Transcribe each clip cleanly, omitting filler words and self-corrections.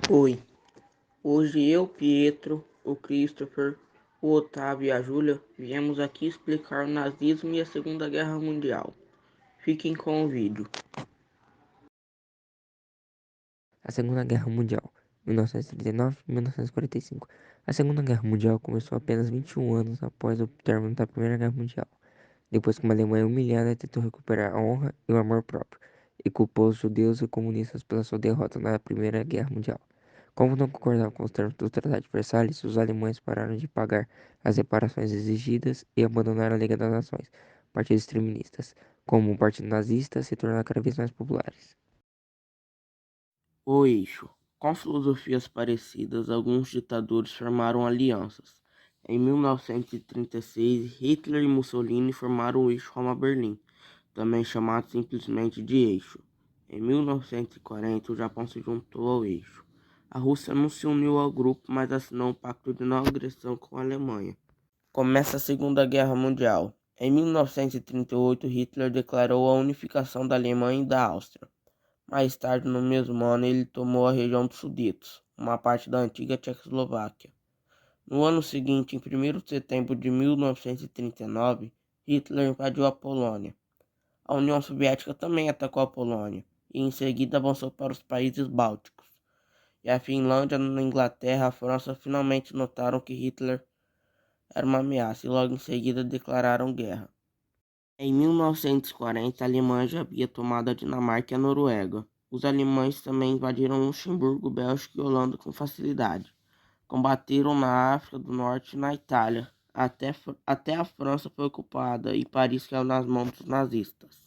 Oi, hoje eu, Pietro, o Christopher, o Otávio e a Júlia viemos aqui explicar o nazismo e a Segunda Guerra Mundial. Fiquem com o vídeo. A Segunda Guerra Mundial, 1939-1945. A Segunda Guerra Mundial começou apenas 21 anos após o término da Primeira Guerra Mundial, depois que uma Alemanha humilhada tentou recuperar a honra e o amor próprio, e culpou os judeus e comunistas pela sua derrota na Primeira Guerra Mundial. Como não concordavam com os termos do Tratado de Versalhes, os alemães pararam de pagar as reparações exigidas e abandonaram a Liga das Nações. Partidos extremistas, como o Partido Nazista, se tornaram cada vez mais populares. O eixo. Com filosofias parecidas, alguns ditadores formaram alianças. Em 1936, Hitler e Mussolini formaram o eixo Roma-Berlim, também chamado simplesmente de eixo. Em 1940, o Japão se juntou ao eixo. A Rússia não se uniu ao grupo, mas assinou um pacto de não agressão com a Alemanha. Começa a Segunda Guerra Mundial. Em 1938, Hitler declarou a unificação da Alemanha e da Áustria. Mais tarde, no mesmo ano, ele tomou a região dos Sudetos, uma parte da antiga Tchecoslováquia. No ano seguinte, em 1º de setembro de 1939, Hitler invadiu a Polônia. A União Soviética também atacou a Polônia e em seguida avançou para os países bálticos. E a Finlândia, a Inglaterra e a França finalmente notaram que Hitler era uma ameaça e logo em seguida declararam guerra. Em 1940, a Alemanha já havia tomado a Dinamarca e a Noruega. Os alemães também invadiram Luxemburgo, Bélgica e Holanda com facilidade. Combateram na África do Norte e na Itália. Até a França foi ocupada e Paris caiu nas mãos dos nazistas.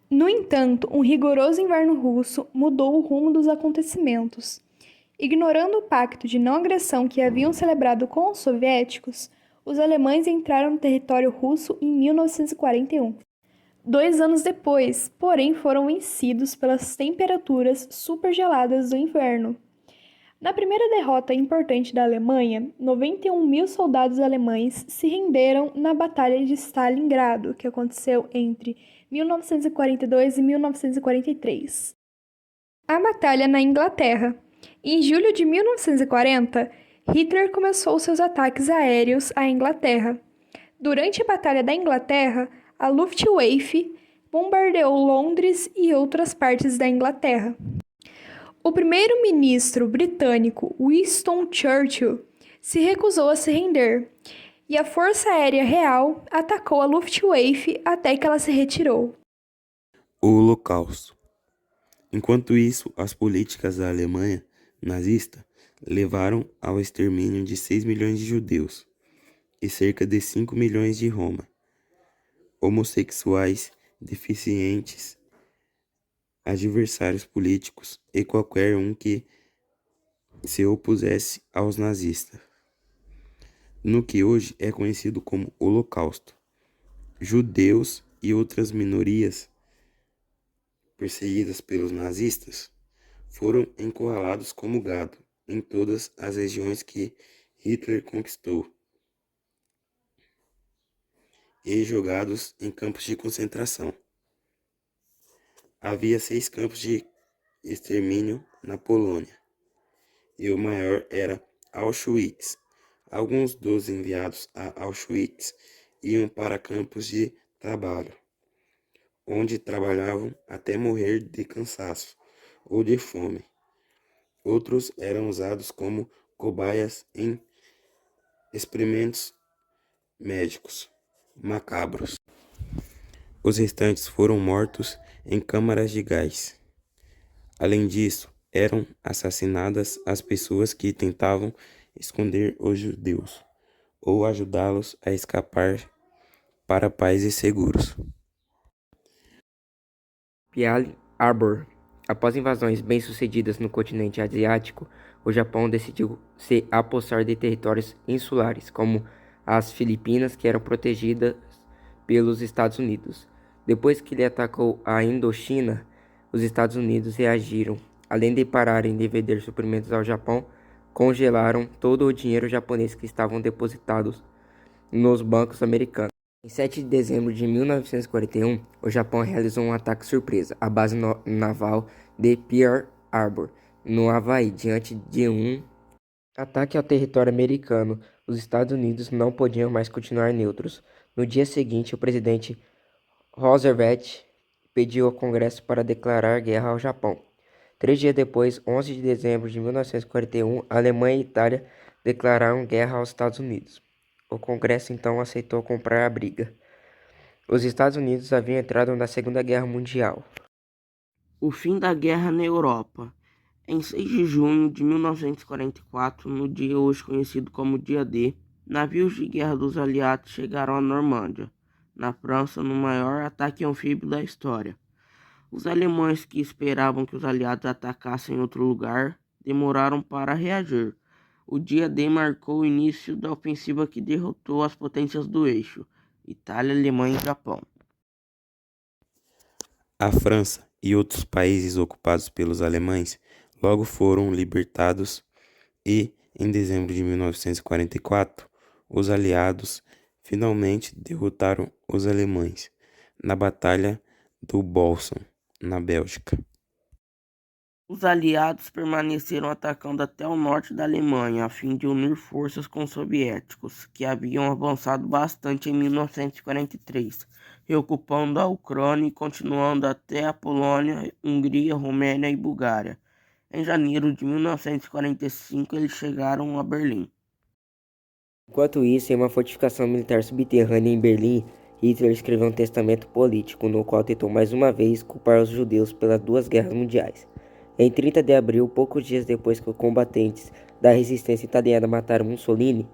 No entanto, um rigoroso inverno russo mudou o rumo dos acontecimentos. Ignorando o pacto de não agressão que haviam celebrado com os soviéticos, os alemães entraram no território russo em 1941. 2 anos depois, porém, foram vencidos pelas temperaturas supergeladas do inverno. Na primeira derrota importante da Alemanha, 91 mil soldados alemães se renderam na Batalha de Stalingrado, que aconteceu entre 1942 e 1943. A batalha na Inglaterra. Em julho de 1940, Hitler começou seus ataques aéreos à Inglaterra. Durante a Batalha da Inglaterra, a Luftwaffe bombardeou Londres e outras partes da Inglaterra. O primeiro-ministro britânico Winston Churchill se recusou a se render, e a Força Aérea Real atacou a Luftwaffe até que ela se retirou. O Holocausto. Enquanto isso, as políticas da Alemanha nazista levaram ao extermínio de 6 milhões de judeus e cerca de 5 milhões de Roma, homossexuais, deficientes, adversários políticos e qualquer um que se opusesse aos nazistas. No que hoje é conhecido como Holocausto, judeus e outras minorias perseguidas pelos nazistas foram encurralados como gado em todas as regiões que Hitler conquistou e jogados em campos de concentração. Havia 6 campos de extermínio na Polônia e o maior era Auschwitz. Alguns dos enviados a Auschwitz iam para campos de trabalho, onde trabalhavam até morrer de cansaço ou de fome. Outros eram usados como cobaias em experimentos médicos macabros. Os restantes foram mortos em câmaras de gás. Além disso, eram assassinadas as pessoas que tentavam esconder os judeus ou ajudá-los a escapar para países seguros. Pearl Harbor. Após invasões bem-sucedidas no continente asiático, o Japão decidiu se apossar de territórios insulares, como as Filipinas, que eram protegidas pelos Estados Unidos. Depois que ele atacou a Indochina, os Estados Unidos reagiram. Além de pararem de vender suprimentos ao Japão, congelaram todo o dinheiro japonês que estavam depositados nos bancos americanos. Em 7 de dezembro de 1941, o Japão realizou um ataque surpresa à base naval de Pearl Harbor, no Havaí, diante de um ataque ao território americano. Os Estados Unidos não podiam mais continuar neutros. No dia seguinte, o presidente Roosevelt pediu ao Congresso para declarar guerra ao Japão. 3 dias depois, 11 de dezembro de 1941, a Alemanha e a Itália declararam guerra aos Estados Unidos. O Congresso então aceitou comprar a briga. Os Estados Unidos haviam entrado na Segunda Guerra Mundial. O fim da guerra na Europa. Em 6 de junho de 1944, no dia hoje conhecido como Dia D, navios de guerra dos aliados chegaram à Normândia, na França, no maior ataque anfíbio da história. Os alemães, que esperavam que os aliados atacassem outro lugar, demoraram para reagir. O Dia D marcou o início da ofensiva que derrotou as potências do eixo, Itália, Alemanha e Japão. A França e outros países ocupados pelos alemães logo foram libertados e, em dezembro de 1944, os aliados finalmente derrotaram os alemães na Batalha do Bolson, na Bélgica. Os aliados permaneceram atacando até o norte da Alemanha, a fim de unir forças com os soviéticos, que haviam avançado bastante em 1943, reocupando a Ucrânia e continuando até a Polônia, Hungria, Romênia e Bulgária. Em janeiro de 1945, eles chegaram a Berlim. Enquanto isso, em uma fortificação militar subterrânea em Berlim, Hitler escreveu um testamento político no qual tentou mais uma vez culpar os judeus pelas duas guerras mundiais. Em 30 de abril, poucos dias depois que os combatentes da resistência italiana mataram Mussolini,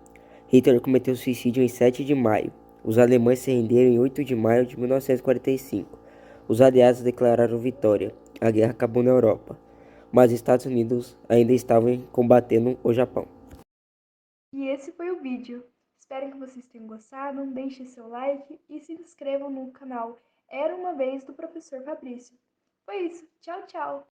Hitler cometeu suicídio em 7 de maio. Os alemães se renderam em 8 de maio de 1945. Os aliados declararam vitória. A guerra acabou na Europa, mas os Estados Unidos ainda estavam combatendo o Japão. E esse foi o vídeo. Espero que vocês tenham gostado. Deixem seu like e se inscrevam no canal Era uma Vez do Professor Fabrício. Foi isso. Tchau, tchau!